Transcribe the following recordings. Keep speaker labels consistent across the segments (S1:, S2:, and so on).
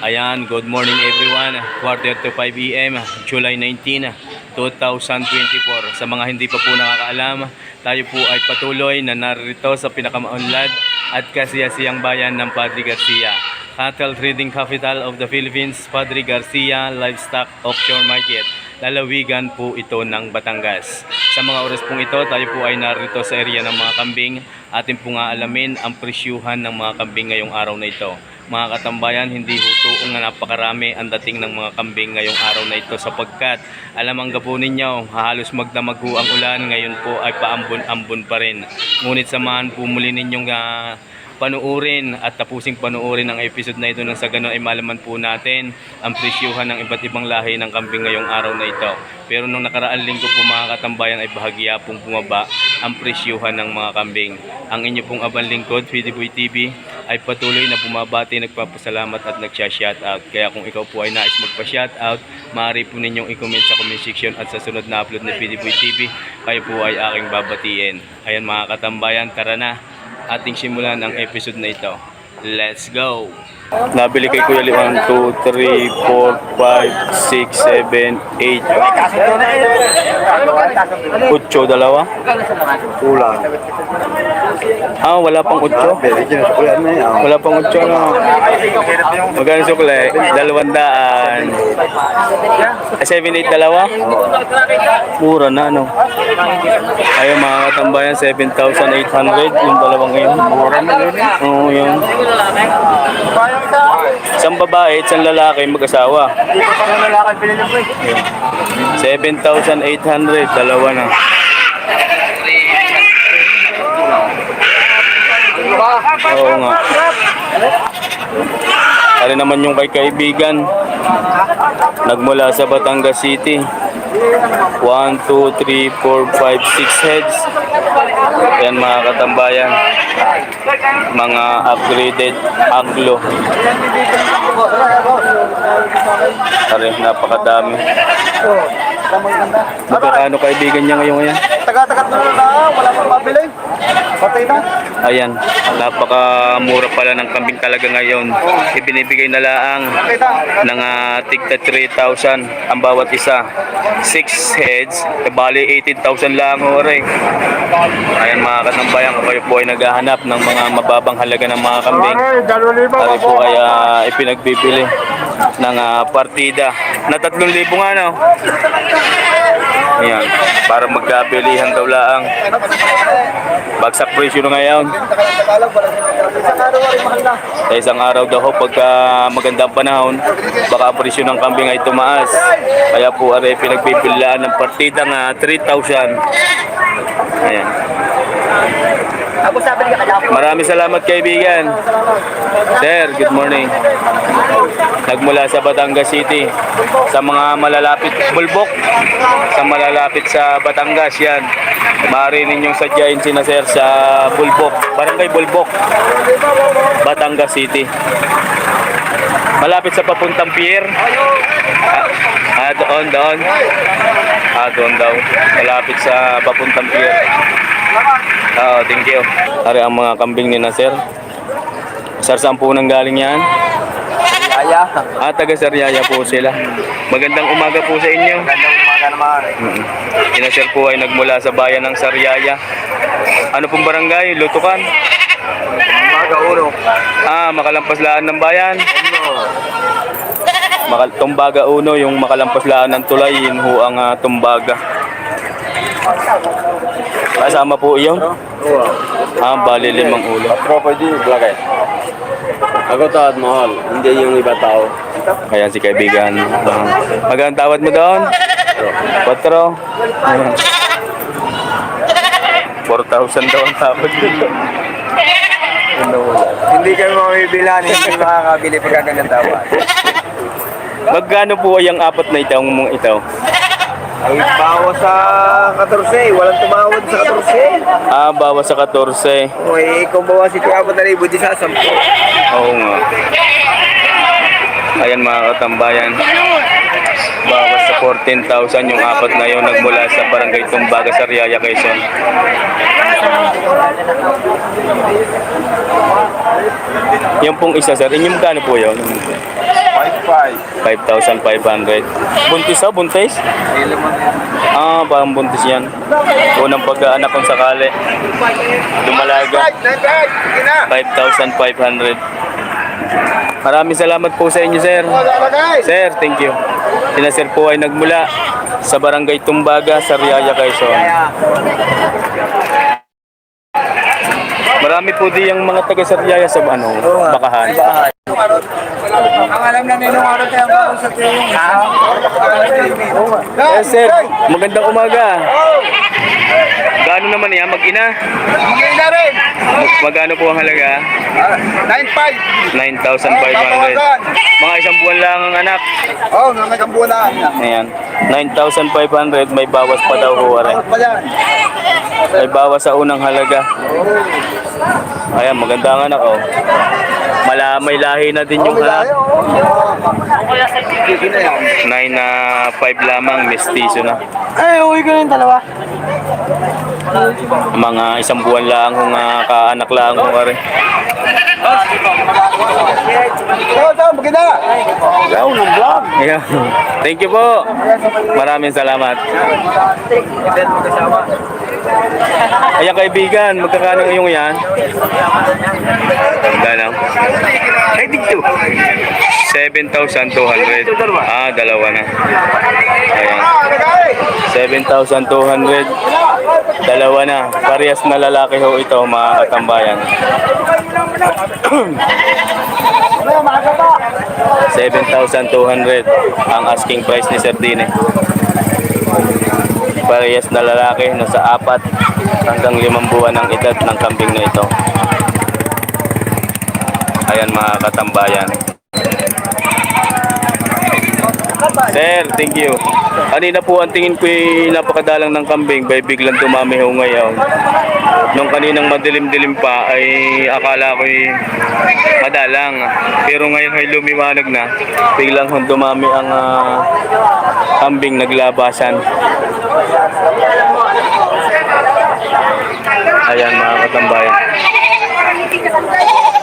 S1: Ayan, good morning everyone. Quarter to 5 AM, July 19, 2024. Sa mga hindi pa po nakakaalam, tayo po ay patuloy na narito sa pinakamaunlad at kasiyasiyang bayan ng Padre Garcia. Cattle Trading Capital of the Philippines, Padre Garcia Livestock Auction Market. Lalawigan po ito ng Batangas. Sa mga oras pong ito, tayo po ay narito sa area ng mga kambing. Atin po nga alamin ang presyuhan ng mga kambing ngayong araw na ito. Mga katambayan, hindi hutuong na napakarami ang dating ng mga kambing ngayong araw na ito sapagkat alam ang gapo ninyo, halos magdamag ho ang ulan, ngayon po ay paambon-ambon pa rin. Ngunit samahan po muli ninyong panuurin at tapusing panuurin ang episode na ito nang sa ganun ay malaman po natin ang presyuhan ng iba't ibang lahi ng kambing ngayong araw na ito. Pero nung nakaraan linggo po mga katambayan ay bahagya pong bumaba ang presyuhan ng mga kambing. Ang inyo pong abang lingkod, PDBoy TV, ay patuloy na bumabati, nagpapasalamat at nagsha-shoutout. Kaya kung ikaw po ay nais magpa-shoutout, maaari po ninyong i-comment sa comment section at sa sunod na upload ng PDBoy TV, kayo po ay aking babatiin. Ayan mga katambayan, tara na ating simulan ang episode na ito. Let's go! Nabili kay Kuya Lee 1, 2, 3, 4, 5, 6, 7, 8 8, dalawa?
S2: Kulang.
S1: Wala pang 8? Wala pang 8 no? Magkano sukle? 200. 7, 8 dalawa? Mura na no? Ayun mga katambayan, 7,800 yung dalawang ngayon. Mura na yun. Oo yun. Isang babae, isang lalaki, mag-asawa. 7,800, dalawa na. Oo nga. Ano naman yung kay kaibigan, nagmula sa Batangas City. 1, 2, 3, 4, 5, 6 heads. Yan mga katambayan, mga upgraded Anglo. Aray, napakadami. Magkano kaibigan niya ngayon?
S2: Taga-tagat na lang, wala pang mabili. Patay na.
S1: Ayan, napakamura pala ng kambing talaga ngayon. Ibinibigay na laang ng tigta 3,000 ang bawat isa. 6 heads, bali 18,000 lang oray. Ayan mga katambayan, kung kayo po ay naghahanap ng mga mababang halaga ng mga kambing, tayo po ay ipinagbibili ng partida na 3,000 nga no. Ayan, para magkabilihan daw laang. Bagsak presyo na ngayon. Sa isang araw daw ho, pagka magandang panahon, baka ang presyo ng kambing ay tumaas. Kaya po ay pinagbibilaan ng partida nga 3,000. Ayan. Maraming salamat kaibigan. Sir, good morning. Nagmula sa Batangas City. Sa mga malalapit Bulbok, sa malalapit sa Batangas yan, maaari ninyong sadyain sina Sir sa Bulbok, Barangay Bulbok, Batangas City. Malapit sa papuntang pier. Doon daw. Malapit sa papuntang pier. Thank you. Ari ang mga kambing ni na Sir. Sir, saan po nang galing yan?
S2: Aya.
S1: Taga Sariaya po sila. Magandang umaga po sa inyo.
S2: Magandang umaga naman.
S1: Sina Sir po ay nagmula sa bayan ng Sariaya. Ano pong barangay? Lutukan?
S2: Umaga uno.
S1: Makalampaslaan ng bayan. Tumbaga uno, yung makalampaslaan ng tulay, yun ho ang Tumbaga. Kasama po iyon? Bali 5 ulo.
S2: Tropa di, blagay. Ako tawad mahal, hindi yung iba tao.
S1: Ayan si kaibigan. Magandang tawad mo doon? 4. 4,000 daw ang tawad dito.
S2: Hindi kayo mabibilan, hindi makakabili pag ganang tawad.
S1: Magkano po yung 4 na ito?
S2: Ay, bawas sa 14, walang tumawad sa 14.
S1: Bawas sa 14.
S2: Okay, kung bawas ito 4,000, di sa 10.
S1: Oo nga. Ayan mga katambayan, bawas sa 14,000 yung 4 na yun, nagmula sa Barangay Tumbaga, Sariaya, Quezon. Yung pong isa, sir, inyong magkano po yun? 5,500. Buntis ah, buntis? Ah, parang buntis yan. Unang pag-aanak kung sakali. Dumalaga. 5,500. Maraming salamat po sa inyo, sir. Sir, thank you. Sina sir po ay nagmula sa Barangay Tumbaga, Sariaya, Quezon. Marami po di yung mga taga Sariaya sa Bakahan.
S2: Ang alam na ninong araw tayo ang sa tulong.
S1: Eh, sir, magandang umaga. Gaano naman yan, mag-ina?
S2: Magiging na rin.
S1: Magkano po ang halaga?
S2: 9.5.
S1: 9,500. Mga isang buwan lang ang anak.
S2: Oh, nanakambunan.
S1: Ayan. 9,500, may bawas pa daw ho, are.
S2: Pa yan.
S1: May bawas sa unang halaga. Ayan, maganda ang anak, oh. May lahi na din yung anak. 9,500 lamang, mestizo na.
S2: Ay, uwi ko yung dalawa.
S1: Mga isang buwan lang kung kaanak lang kung are.
S2: Maganda. Yaw, ng vlog.
S1: Ayan. Thank you po. Maraming salamat. Ayan kaibigan, magkakano yung yan? Gano'n? 7,200. Ah, dalawa na. Ayan. 7,200. Dalawa na. Parehas na lalaki ho ito, mga katambayan. 7,200 ang asking price ni Sir Dine. Parehas na lalaki, nasa 4 hanggang 5 buwan ang edad ng kambing na ito. Ayan mga katambayan. Sir, thank you. Kanina po ang tingin ko napakadalang ng kambing, bay biglang dumami ho ngayon. Nung kaninang madilim-dilim pa ay akala ko madalang. Pero ngayon ay lumiwanag na. Biglang dumami ang kambing naglabasan. Ayan mga katambayan.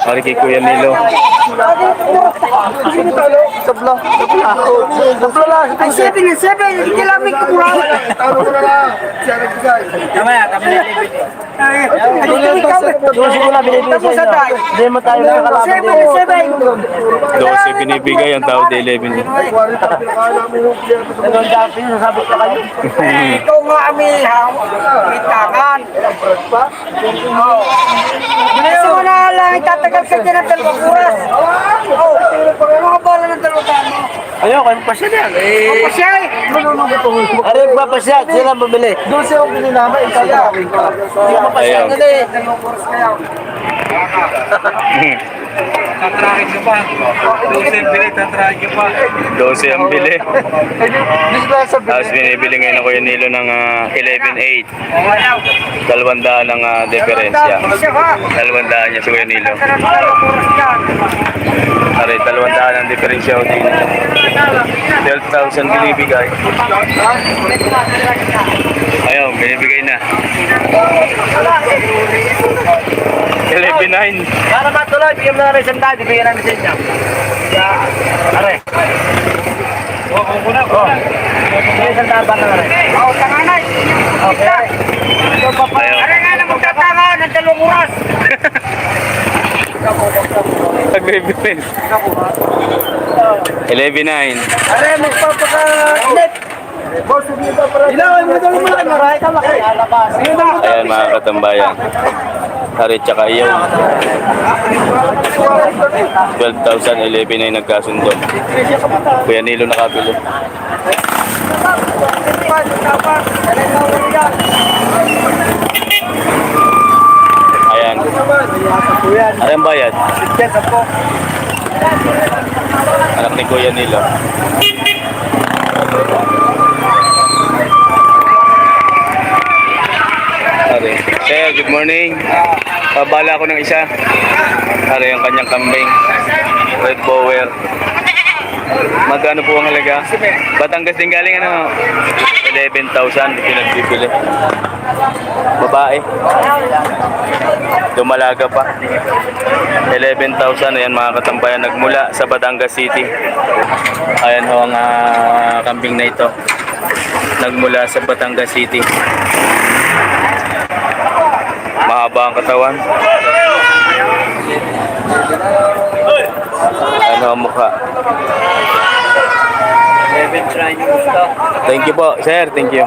S1: Mari kay Kuya Nilo.
S2: Sabla. Ay, 7 hindi kailangan kumura. Talo ko na lang. Kamaya, kamaya. Hindi mo tayo nakakalaban.
S1: 12 binibigay ang tao de 11.
S2: Ikaw nga kami, itangan. Kasi mo na lang, itatagal ka dyan ng 2 oras. Mga bala ng 2 oras.
S3: Ayaw, kayo pasya yan.
S2: Papasya eh.
S3: Ano yung papasya? Sila mabili.
S2: Doon siya ang bili namin, itatawin ka.
S1: Ayan.
S2: 2 oras kaya.
S3: Tatrakin ka pa. 12 bili, tatrakin ka pa.
S1: 12 ang bili.
S2: Gusto na sa
S1: Tapos binibili ngayon ako yung Nilo ng 11.8. 200 ang diferensya. 200 niya sa Kuya Nilo. Pare, 200 ang diferensya ko din. 12,000 binibigay. Ayun, binibigay na. 11.9.
S3: Para matuloy, bigyan mo na rin isang dati, bigyan namin sa inyo. Are. Kung kuna, bigyan isang dati na rin.
S2: Oo, tanganay.
S3: Okay.
S1: Ayun.
S2: Ano nga na magtatanga ng 2 oras?
S1: Nagbibigay. 11.9.
S2: Are, magpapaka-net. Boss, hindi ba para? Ilawan mo daw mo lang, maray ka makay.
S1: Ayan mga katambayan. Harit tsaka iyaw. 12,000, 11 ay nagkasundo. Kuya Nilo nakabili. Ayan. Ano yung bayad? Anak ni Kuya Nilo. Are. Sir, good morning. Pabala ako ng isa. Are ang kanyang kambing. Red Bower. Magkano po ang halaga? Batangas din galing ano? 11,000 pinagbibili. Babae. Dumalaga pa. 11,000. Ayan mga katambayan, nagmula sa Batangas City. Ayan ho ang kambing na ito. Nagmula sa Batangas City. Mahaba ang katawan. Ano ang mukha? Thank you po, sir. Thank you.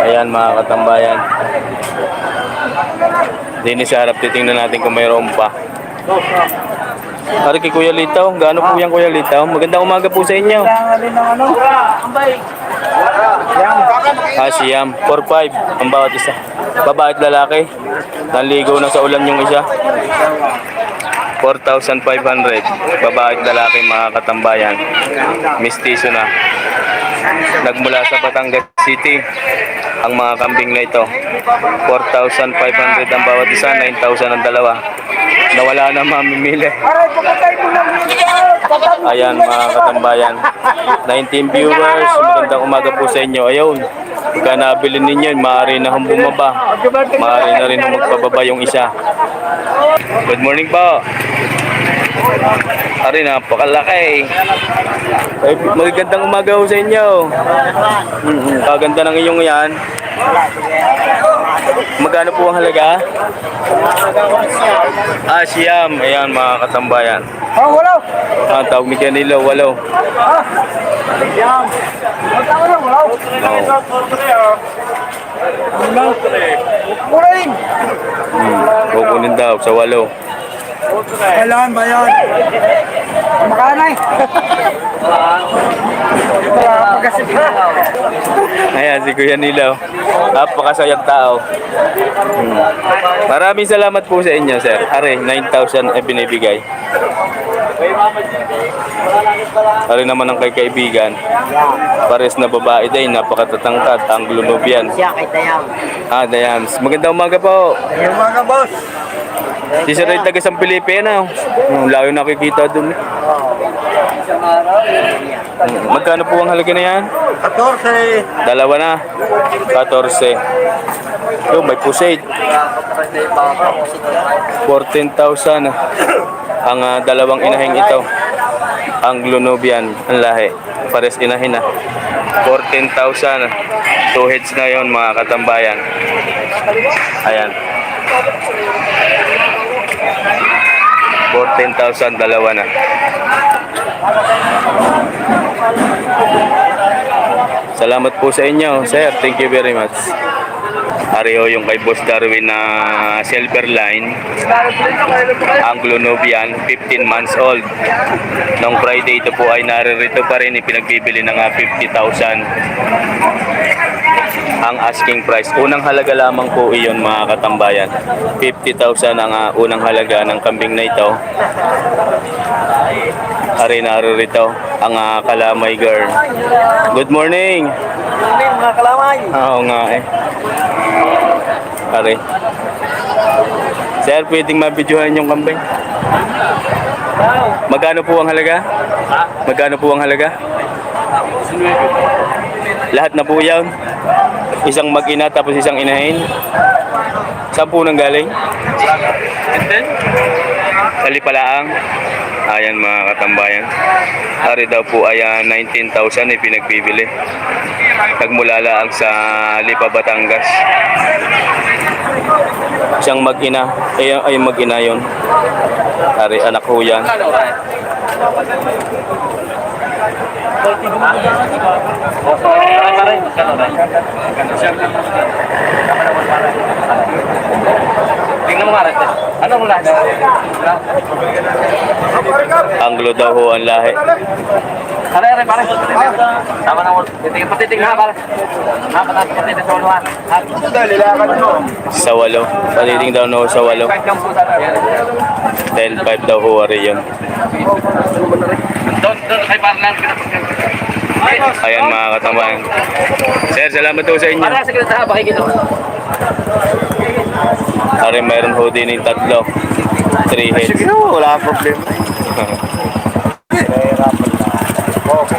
S1: Ayan mga katambayan. Dini sa harap, titingnan natin kung mayroon pa. Ari kay Kuya Litaw. Gaano po yan, Kuya Litaw? Magandang umaga po sa inyo. Siyam. 4-5 ang bawat isa. Babae at lalaki. Nanligaw na sa ulan yung isa. 4,500. Babae at lalaki mga katambayan. Mistiso na. Nagmula sa Batangas City ang mga kambing na ito. 4,500 ang bawat isa, 9,000 ang dalawa. Nawala na mamimili. Ayan mga katambayan. 19 viewers, magandang umaga po sa inyo. Ayun, pagka nabili ninyo, maaari na hong bumaba. Maaari na rin magpababa yung isa. Good morning po. Ari, napakalaki. Ay, magandang umaga po sa inyo. Kaganda ng iyong yan. Magkano po ang halaga? Siyam. Ayan mga katambayan.
S2: Wala.
S1: Tawag ni Canelo, walo.
S2: Siyam. Wala. Kunin.
S1: Kukunin daw sa walo.
S2: Kailangan ba yan? Makanay.
S1: Ayan, si Kuya Nilaw. Napakasayang tao. Maraming salamat po sa inyo, sir. Are, 9,000 ay binibigay. Are naman ang kay kaibigan. Pares na babae din, napakatatangkad. Ang Nubian.
S2: Siya kay Dayam.
S1: Dayams. Magandang umaga po.
S2: Yung mga boss.
S1: Si Sir Ray taga San Felipe na. Layo nakikita dun. Magkano po ang halaga na yan?
S2: 14.
S1: Dalawa na. 14. Yo, may pusid. 14,000 ang dalawang inahing ito. Anglo-Nubian ang lahi. Pares inahin na. 14,000. 2 heads na yon mga katambayan. Ayan. 14,000 dalawa na. Salamat po sa inyo, sir. Thank you very much. Ariho yung kay Boss Darwin na silver line. Anglo-Nubian, 15 months old. Nung Friday ito po ay naririto pa rin, ipinagbibili ng 50,000 ang asking price. Unang halaga lamang po iyon mga katambayan. 50,000 ang unang halaga ng kambing na ito. Ari naririto ang Kalamay girl. Good morning.
S2: Mga kalamay.
S1: Oo nga eh. Ari. Sir, pwedeng mabidyohan yung kambing? Magkano po ang halaga? Magkano po ang halaga? Lahat na po yan? Isang mag-ina tapos isang inahin? Saan po nang galing? Salipalaang. Ayan mga katambayan. Ari daw po ay 19,000 ay pinagbibili. Nagmula lang sa Lipa, Batangas. Isang mag-ina. Ay mag-ina yun. Ari, anak ko yan.
S3: Tingnan mo nga rin. Ano mo lahat?
S1: Anglo daw ho ang lahi.
S3: Pare. Tama na mo. Patiting ha, pare. Patiting sa ulo ha.
S1: Sa walo. Paliting daw no sa walo. 10-5 daw ho ari yun.
S3: Doon, kay Parlan.
S1: Ayan mga katambayan. Sir, salamat po sa inyo.
S3: Para sa kita ha, pakikita mo.
S1: Ari, mayroon ho din yung tatlo. 3 heads.
S2: Sige, wala akong problema.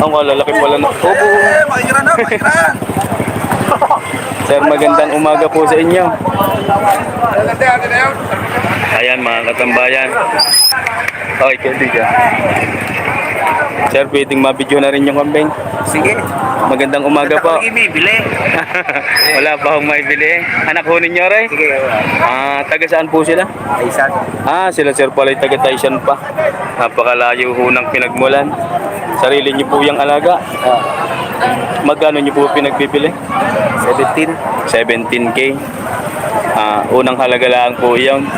S1: Ang kalalaki pala na. Opo.
S2: Mahiran na.
S1: Sir, magandang umaga po sa inyo. Ayan mga katambayan. Okay, kaibigan. Sir, pwedeng mabidyo na rin yung kambing.
S3: Sige.
S1: Magandang umaga po.
S3: Ibibili.
S1: Wala pa akong maibili. Anak ho ninyo, Ray?
S3: Sige.
S1: Taga saan po sila?
S3: Aysan.
S1: Sila Sir pala taga Taysan pa. Napakalayo ho ng pinagmulan. Sarili niyo po yung alaga. Magkano niyo po pinagbibili?
S3: 17.
S1: 17K. Unang halaga lang po iyon.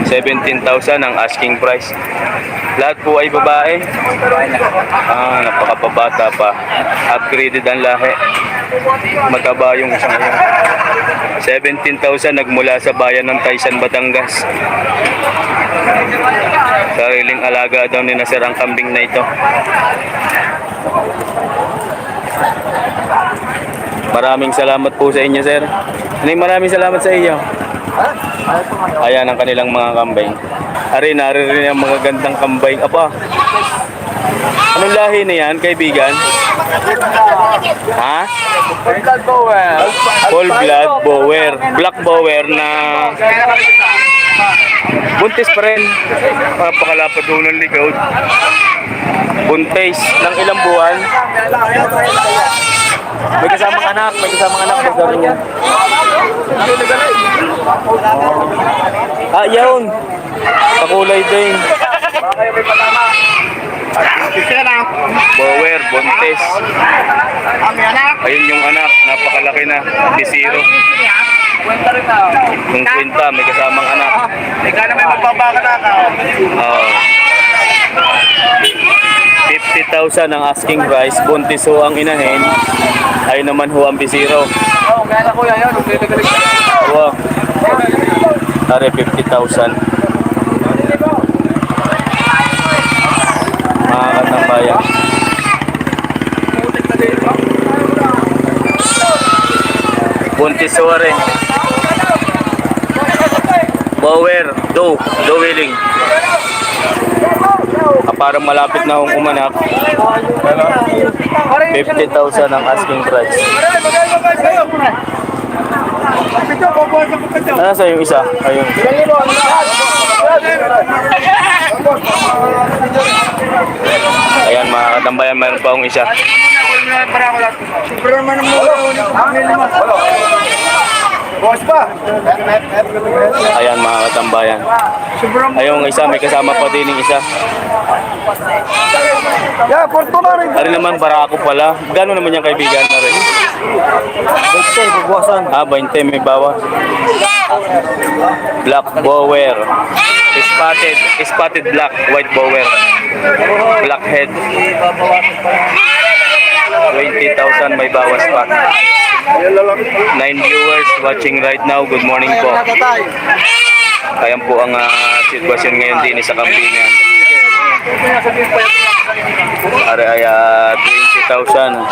S1: 17,000 ang asking price. Lahat po ay babae. Napakababata pa. Upgraded ang lahi. Magkaba yung isang ngayon. 17,000 nagmula sa bayan ng Taysan, Batangas. Sariling alaga daw ni Nasir ang kambing na ito. Maraming salamat po sa inyo, sir. Maraming salamat sa iyo. Ayan ang kanilang mga kambing. Ari, naririnig ang mga gandang kambing. Apa? Anong lahi na yan, kaibigan? Ha? Full blood bower. Black bower na buntis pa rin. Napakalapad ho ng likod. Buntis ng ilang buwan. May kasamang anak. Magkano yan? Yun. Pakulay din. Bower, buntis. Ayun yung anak, napakalaki na. Bisiro. Yung kwenta, may kasamang anak.
S3: Ikaw na may magbabaka na ka.
S1: 50,000 ang asking price. Buntis ho ang inahin. Ay naman ho ang bisiro.
S3: Kaya ko yan.
S1: Wow. Tari, 50,000. Mga katambayan. Buntis ho rin. Bower, do willing. Parang malapit na akong umanak. 50,000 ang asking price. Nasa yung isa? Ayun. Ayan mga katambayan, mayroon pa akong isa. Ayan mga katambayan. Ayun isa, may kasama pa din yung isa. Ari naman, barako pala. Gano'n naman yung kaibigan na rin? 20, may bawas. Black bower. Spotted black, white bower. Black head. 20,000 may bawas pa. 9 viewers watching right now. Good morning po. Ayan po ang sitwasyon ngayon din sa kambingan. Ari ay 20,000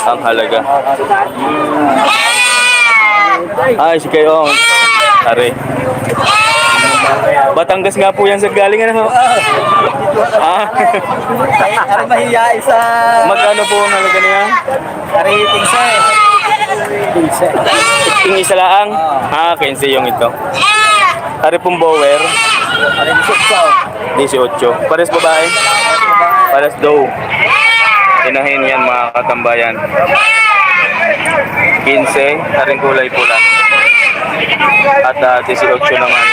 S1: ang halaga. Si kayo. Ari. Batangas nga po yan sa galing ano.
S2: Mahiya isa.
S1: Magkano po ang halaga niya?
S2: Rating sa
S1: Yung isa lang? 15 yung ito. Ari pong bower. 18. Pares babae? Pares daw. Inahin yan mga katambayan. 15. Aring kulay pula. At 18 naman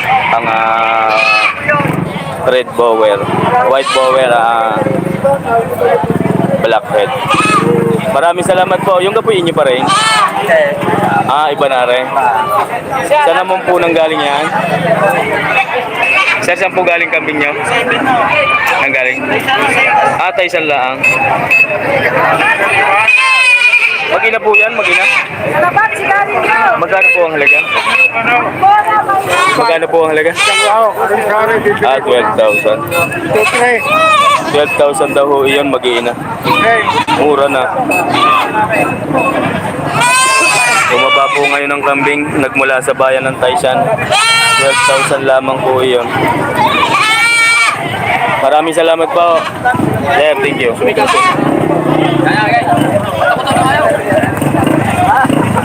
S1: ang red bower. White bower, black head. Maraming salamat po. Yung kapuin niyo pa rin? Iba na rin. Saan naman po nang galing yan? Sir, saan po galing kambing niyo? Nang galing? Taysan lang. Magina po yan, magina. Magkano po ang halaga? Magkano po ang halaga? 12,000. 12,000 daw ho iyon, mag-iina. Mura na. Bumaba po ngayon ng kambing, nagmula sa bayan ng Taysan. 12,000 lamang po iyon. Maraming salamat po. Yeah, thank you.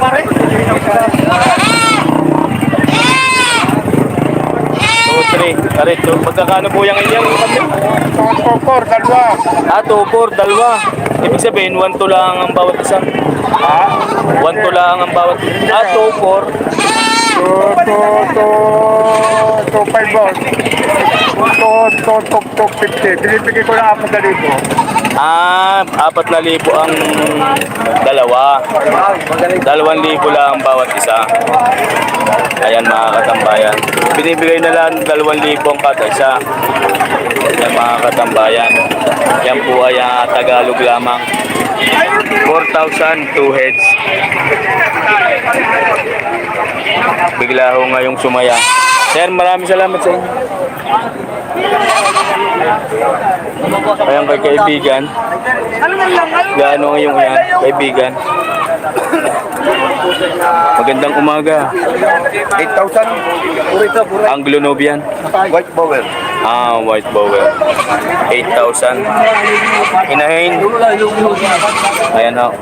S2: Pare.
S1: 2-3. Karito. Magkakano po yung inyong kambing?
S3: Kokor, dalawa.
S1: 2-4, dalawa. Ibig sabihin, 1-2 lang ang bawat isa.
S3: Ha?
S1: 1-2 lang ang bawat. 2-4.
S3: 2.5 boss. 2.50. Binibigay ko na 4,000.
S1: 4,000 ang dalawa. 2,000 lang ang bawat isa. Ayan mga katambayan. Binibigay na lang 2,000 ang kada isa. Ayan mga katambayan. Yan po ay Tagalog lamang. 4,000, 2 heads. Bigla ho ngayong sumaya. Sir, maraming salamat sa inyo. Ayan kay kaibigan. Gaano ngayong yan, kaibigan? Magandang umaga.
S3: 8,000.
S1: Anglo Nubian.
S3: White Bower.
S1: White Bower. 8,000. Inahin. Ayan ho.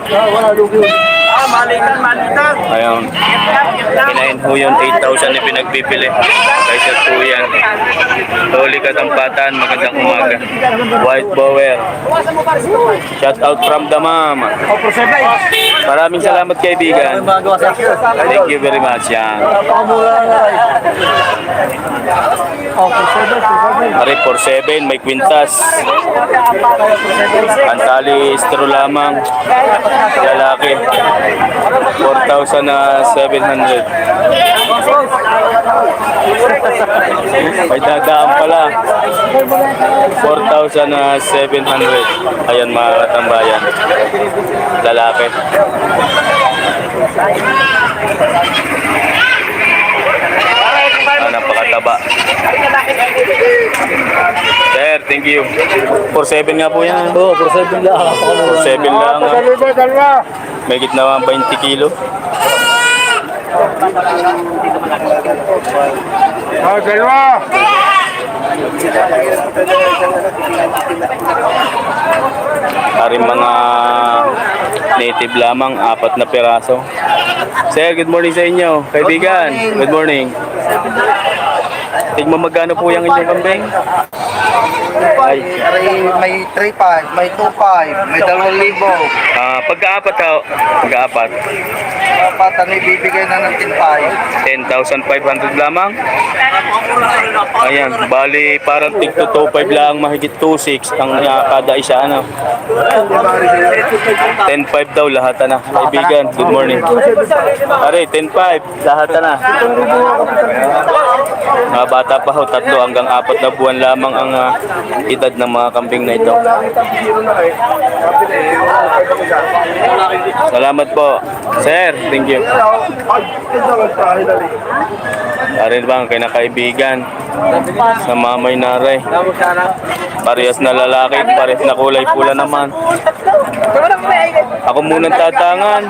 S1: Ayan. Inahin ho yun. 8,000 na pinagbibili. Kaysa po yan. Huli Katampatan. Magandang umaga. White Bower. Shout out from the mom. Maraming salamat kaibigan. Thank you very much. Yan. Pare 4-7, may kwintas. Antali istro lamang. Lalaki. 4,700. May dadaan pala. 4,700. Ayan mga katambayan. Lalaki. Napakataba. Sir, thank you. 4-7 nga po yan.
S2: Oo, 4-7 lang.
S1: 4-7 lang.
S3: Dalawa.
S1: May gitna 20 kilo.
S3: Dalawa.
S1: Aring mga native lamang, 4 na piraso. Sir, good morning sa inyo. Kaibigan, good morning. Tignan magkano po yung inyong kambing? Ay,
S3: May 3.5, may 2.5, may 2,000.
S1: pagkaapat ha, pagkaapat.
S3: Dapat ang ibibigay na ng 10.5.
S1: 10,500 lamang. Ayan, bali parang tig 2.5 lang, mahigit 2.6 ang kada isa ano. 10.5 daw lahat na. Kaibigan, good morning. Pare, 10.5 lahat na. Mga bata pa ho, 3 hanggang 4 na buwan lamang ang edad ng mga kambing na ito. Salamat po. Sir, thank you. Arin bang kinakaibigan sa mamay naray. Parehas na lalaki, parehas na kulay pula naman. Ako munang tatangan.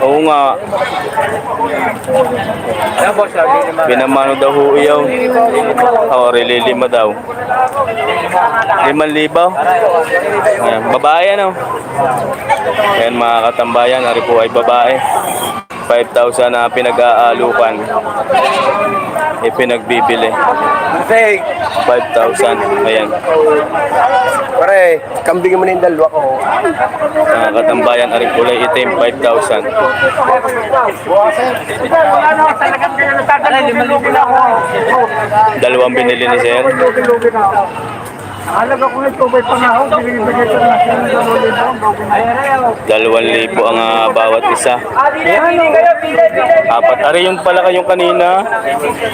S1: Oo nga. Pinamano daw ho iyaw. Lima daw. 5,000. Ayan, babae ano. Ayan mga katambayan, ari po ay babae. 5,000 na pinag-aalukan. Pinagbibili. 5,000. Ayan.
S3: Pare, kambing mo na yung dalawa ko.
S1: Mga katambayan, ari kulay itim, 5,000. Dalawang binili ni Sir.
S3: Alaga ko nito may panahon, binibigay ko na siya ng
S1: 2,000 ang bawat isa. Apat. Ari yung pala kayong kanina.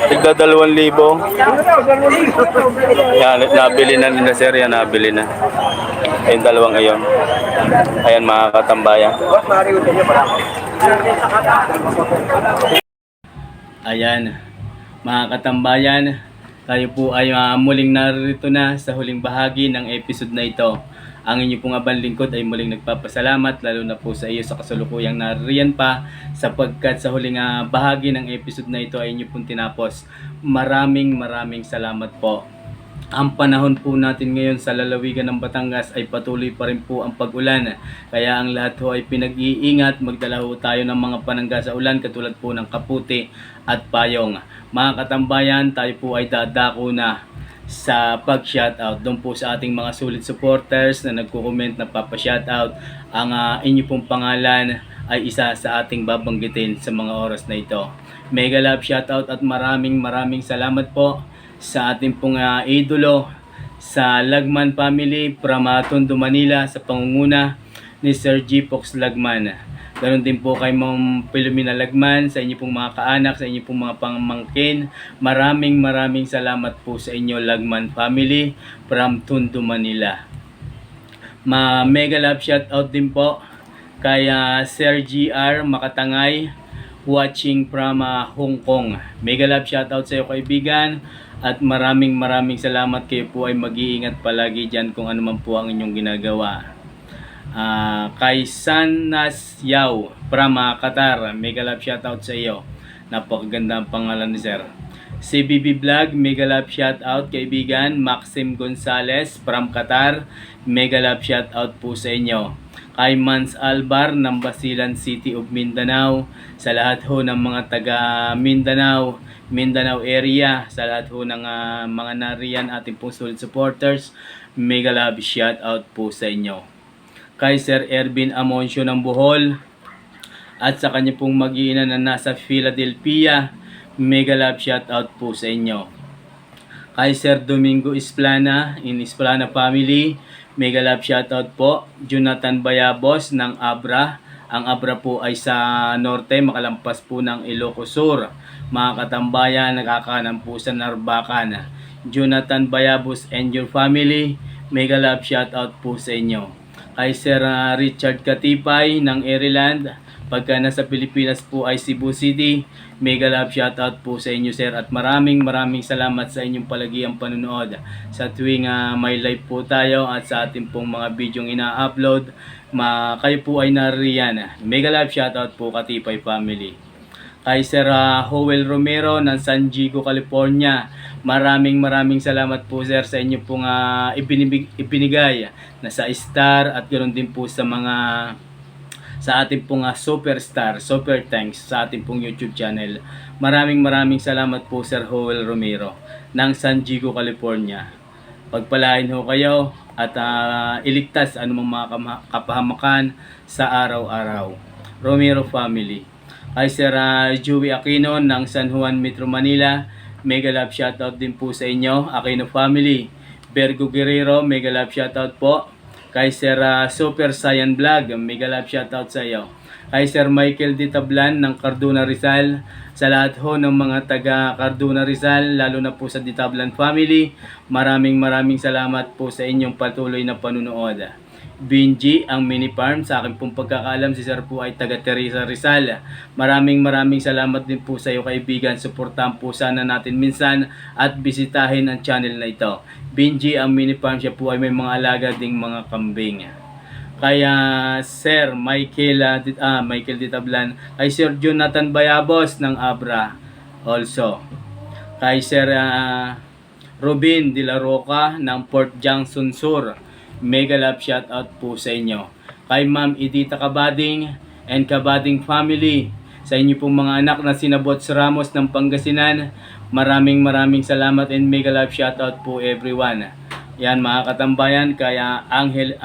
S1: Tigda 2,000. Yan, nabili na nila Sir. Yan, nabili na. Yung dalawang iyon. Ayan mga katambayan. Ayan, mga katambayan. Tayo po ay muling narito na sa huling bahagi ng episode na ito. Ang inyo pong abang lingkod ay muling nagpapasalamat lalo na po sa iyo sa kasalukuyang nariyan pa sapagkat sa huling bahagi ng episode na ito ay inyo pong tinapos. Maraming salamat po. ang panahon po natin ngayon sa lalawigan ng Batangas ay patuloy pa rin po ang pag-ulan. Kaya ang lahat ho ay pinag-iingat, magdala ho tayo ng mga panangga sa ulan katulad po ng kaputi at payong. Mga katambayan, tayo po ay dadako na sa pag-shoutout doon po sa ating mga solid supporters na nagko-comment na papa-shoutout. Ang inyo pong pangalan ay isa sa ating babanggitin sa mga oras na ito. Mega love shoutout at maraming salamat po sa ating pong idolo sa Lagman family from Tondo, Manila sa pangunguna ni Sir G. Fox Lagman. Ganon din po kay Ma'am Pilomena Lagman, sa inyo pong mga kaanak, sa inyo pong mga pamangkin. Maraming salamat po sa inyo Lagman family from Tondo, Manila. Mega love shoutout din po kay Sir GR Makatangay watching from Hong Kong. Mega love shoutout sa iyo kaibigan. At maraming salamat, kayo po ay mag-iingat palagi dyan kung ano man po ang inyong ginagawa. Kay San Nas Yao from Qatar, mega love shoutout sa iyo. Napakaganda ang pangalan ni Sir. CBB Vlog, mega love shoutout kaibigan. Maxim Gonzales from Qatar, mega love shoutout po sa inyo. Kay Mans Albar ng Basilan City of Mindanao, sa lahat ho ng mga taga Mindanao area, sa lahat ho ng mga nariyan ating pong solid supporters, mega love shoutout po sa inyo. Kay Sir Ervin Amoncio ng Bohol at sa kanya pong mag-iina na nasa Philadelphia, mega love shoutout po sa inyo. Kay Sir Domingo Isplana in Isplana family, mega love shoutout po. Jonathan Bayabos ng Abra. Ang Abra po ay sa norte, makalampas po ng Ilocos Sur. Mga katambayan, nakakanan po sa Narbacan. Jonathan Bayabos and your family, mega love shoutout po sa inyo. Kay Sir Richard Katipay ng Ireland, pagka nasa Pilipinas po ay Cebu City, mega love shoutout po sa inyo sir, at maraming salamat sa inyong palagiang panunood sa tuwing may live po tayo at sa ating pong mga bidyong ina-upload. Kayo po ay nariyan. Mega love shoutout po Katipay family. Kay Sir Howell Romero ng San Diego, California, maraming salamat po sir sa inyo pong ibinigay na sa star at ganoon din po sa mga sa ating pong superstar, super thanks sa ating pong YouTube channel. Maraming salamat po Sir Howell Romero ng San Diego, California. Pagpalain ho kayo at iligtas anumang mga kapahamakan sa araw-araw. Romero family. Kay Sir Joey Aquino ng San Juan, Metro Manila, mega love shoutout din po sa inyo. Aquino family. Bergo Guerrero, mega love shoutout po. Kay Sir Super Saiyan Vlog, mega love shoutout sa iyo. Kay Sir Michael D. Tablan ng Cardona Rizal, sa lahat ho ng mga taga Cardona Rizal, lalo na po sa D. Tablan family, maraming salamat po sa inyong patuloy na panunood. Binji, ang mini farm, sa akin pong pagkakaalam si Sir po ay taga Teresa Rizal. Maraming salamat din po sa iyo kaibigan. Suportahan po sana natin minsan at bisitahin ang channel na ito. Binji, ang mini farm, siya po ay may mga alaga ding mga kambing. Kaya Sir Michael Ditablan, kay Sir Jonathan Bayabos ng Abra also. Kay Sir Robin De La Roca ng Port Junction Sur, mega love shoutout po sa inyo. Kay Ma'am Edita Kabading and Kabading family, sa inyo pong mga anak na sina Bots Ramos ng Pangasinan, maraming salamat and mega love shoutout po everyone. Yan mga katambayan, kaya Angel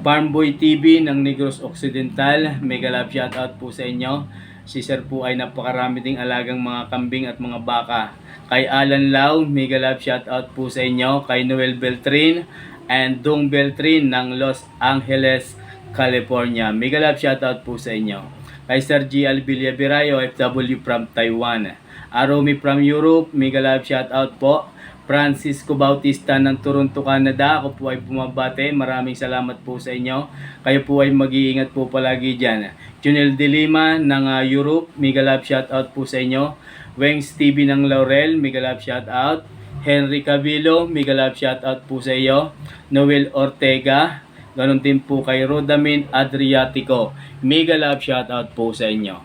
S1: Farmboy TV ng Negros Occidental, mega love shoutout po sa inyo. Si Sir po ay napakarami ding alagang mga kambing at mga baka. Kay Alan Lau, mega love shoutout po sa inyo. Kay Noel Beltrin and Dong Beltrin ng Los Angeles, California, mega love shoutout po sa inyo. Kay Sir G. Albilia Birayo, FW from Taiwan. Aromi from Europe, mega love shoutout po. Francisco Bautista ng Toronto, Canada, ako po ay bumabate. Maraming salamat po sa inyo. Kayo po ay mag-iingat po palagi dyan. Junel De Lima ng Europe, mega love shoutout po sa inyo. Wengs TV ng Laurel, mega love shoutout. Henry Cavillo, mega love shoutout po sa iyo. Noel Ortega, ganon din po kay Rodamin Adriatico, mega love shoutout po sa inyo.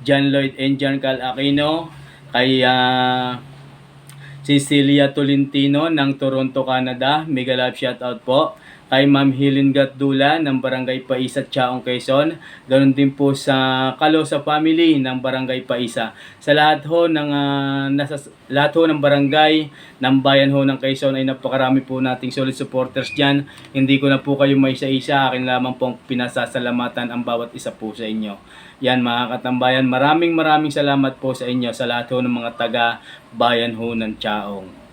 S1: John Lloyd and John Cal Aquino, kay Cecilia Tolentino ng Toronto, Canada. Mega love shoutout po. Kay Ma'am Helen Gatdula ng Barangay Paisa, Chaong, Quezon. Ganon din po sa Calosa family ng Barangay Paisa. Sa lahat ho ng lahat ho ng barangay ng bayan ho ng Quezon ay napakarami po nating solid supporters diyan. Hindi ko na po kayo may isa-isa, akin lamang pong pinasasalamatan ang bawat isa po sa inyo. Yan mga katambayan, maraming salamat po sa inyo sa lahat ho ng mga taga bayan ho ng Chaong.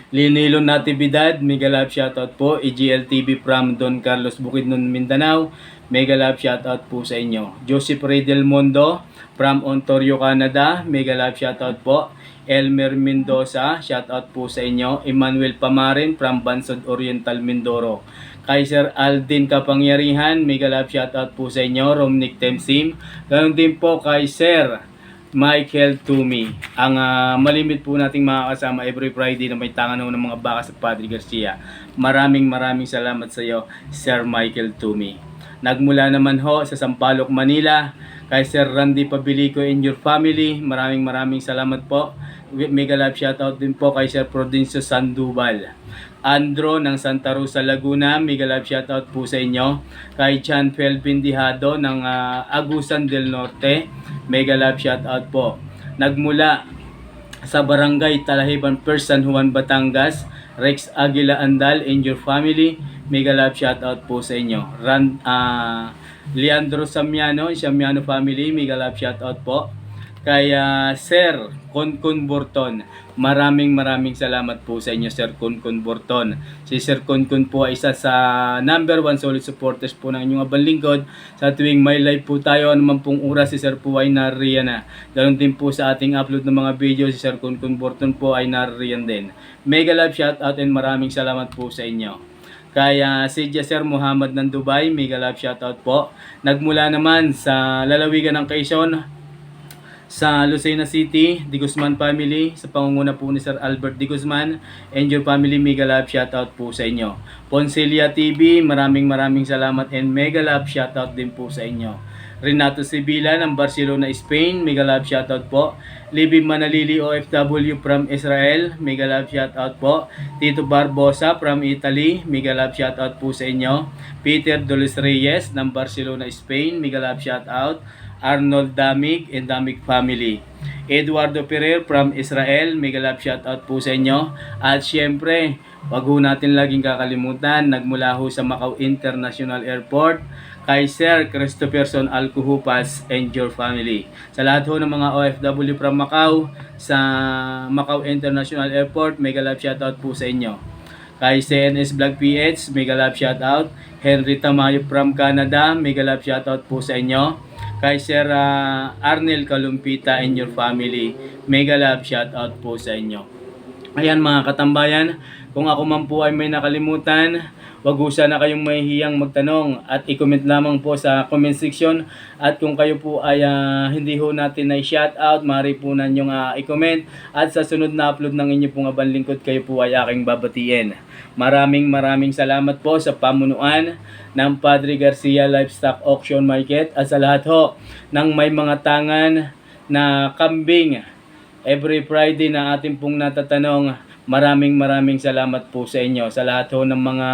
S1: Linilo Natividad, mega love shoutout po. EGL TV from Don Carlos, Bukidnon, Mindanao. Mega love shoutout po sa inyo. Joseph Ray Del Mundo from Ontario, Canada. Mega love shoutout po. Elmer Mendoza, shoutout po sa inyo. Emmanuel Pamarin from Bansod Oriental, Mindoro. Kaiser Aldin Kapangyarihan, mega love shoutout po sa inyo. Romnick Temsim. Ganon din po kay Sir Michael Tumi, ang malimit po nating makakasama every Friday na may tangan ng mga baka sa Padre Garcia. Maraming salamat sa iyo, Sir Michael Tumi. Nagmula naman ho sa Sampaloc, Manila, kay Sir Randy Pabilico and your family. Maraming salamat po. Mega love shoutout din po kay Sir Prudencio Sandoval. Andro ng Santa Rosa, Laguna, mega love shoutout po sa inyo. Kay Chan Felvin Dihado ng Agusan del Norte, mega love shoutout po. Nagmula sa Barangay Talahiban, San Juan, Batangas, Rex Aguila Andal and your family, mega love shoutout po sa inyo. Leandro Samiano family, mega love shoutout po. Kay Sir Konkon Burton, maraming salamat po sa inyo, Sir Konkon Burton. Si Sir Konkon po ay isa sa number 1 solid supporters po ng inyong abang lingkod. Sa tuwing may live po tayo, anuman pong oras, si Sir po ay nariyan na. Ganon din po sa ating upload ng mga video, si Sir Konkon Burton po ay nariyan din. Mega love shoutout and maraming salamat po sa inyo. Kaya si Sir Muhammad ng Dubai, mega love shoutout po. Nagmula naman sa lalawigan ng Quezon, sa Lucena City, Di Guzman family, sa pangunguna po ni Sir Albert Di Guzman and your family, mega love shoutout po sa inyo. Poncelia TV, maraming salamat and mega love shoutout din po sa inyo. Renato Sibila ng Barcelona, Spain, mega love shoutout po. Libby Manalili OFW from Israel, mega love shoutout po. Tito Barbosa from Italy, mega love shoutout po sa inyo. Peter Dolis Reyes ng Barcelona, Spain, mega love shoutout. Arnold Damig and Damig family. Eduardo Ferrer from Israel, mega love shoutout po sa inyo. At syempre, wag ho natin laging kakalimutan, nagmula ho sa Macau International Airport, kay Sir Christopherson Alcuhupas and your family. Sa lahat ho ng mga OFW from Macau, sa Macau International Airport, mega love shoutout po sa inyo. Kay CNS Vlog PH, mega love shoutout. Henry Tamayo from Canada, mega love shoutout po sa inyo. Kay Sir Arnel Kalumpita and your family, mega love shoutout po sa inyo. Ayan mga katambayan, kung ako man po ay may nakalimutan, wag ho sana kayong mahihiyang magtanong at i-comment lamang po sa comment section. At kung kayo po ay hindi ho natin na shoutout, maaari po na nyong i-comment at sa sunod na upload ng inyo pong abang lingkod, kayo po ay aking babatiin. Maraming salamat po sa pamunuan ng Padre Garcia Livestock Auction Market at sa lahat ho ng may mga tangan na kambing every Friday na ating pong natatanong. Maraming salamat po sa inyo. Sa lahat ho ng mga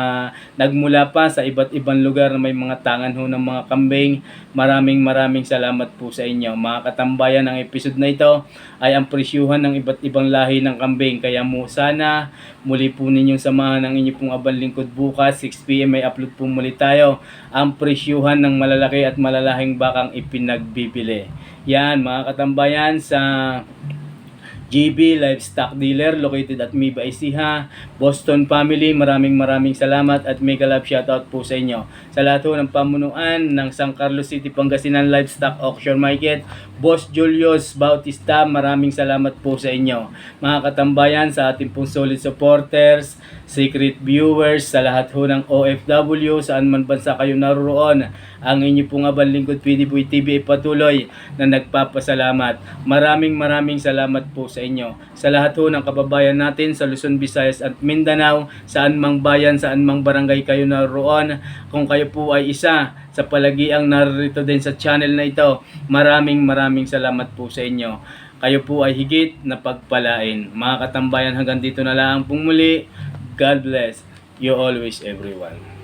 S1: nagmula pa sa iba't ibang lugar na may mga tangan ho ng mga kambing, maraming salamat po sa inyo. Mga katambayan, ang episode na ito ay ang presyuhan ng iba't ibang lahi ng kambing. Kaya mo sana muli po ninyong samahan ng inyo pong abang lingkod bukas, 6 PM may upload po muli tayo. Ang presyuhan ng malalaki at malalahing bakang ipinagbibili. Yan mga katambayan, sa GB Livestock Dealer located at Miba Ecija, Boston family, maraming salamat at mega love shoutout po sa inyo. Sa lahat ng pamunuan ng San Carlos City, Pangasinan Livestock Auction Market, Boss Julius Bautista, maraming salamat po sa inyo. Mga katambayan, sa ating pong solid supporters, secret viewers, sa lahat ho ng OFW, saan man bansa kayo naroon, ang inyo pong abang lingkod PDBoy TV ay patuloy na nagpapasalamat. Maraming salamat po sa inyo. Sa lahat ho ng kababayan natin sa Luzon, Visayas at Mindanao, saan mang bayan, saan mang barangay kayo naroon, kung kayo po ay isa sa palagiang narito din sa channel na ito, maraming salamat po sa inyo. kayo po ay higit na pagpalain. Mga katambayan, hanggang dito na lang pong muli. God bless you always everyone.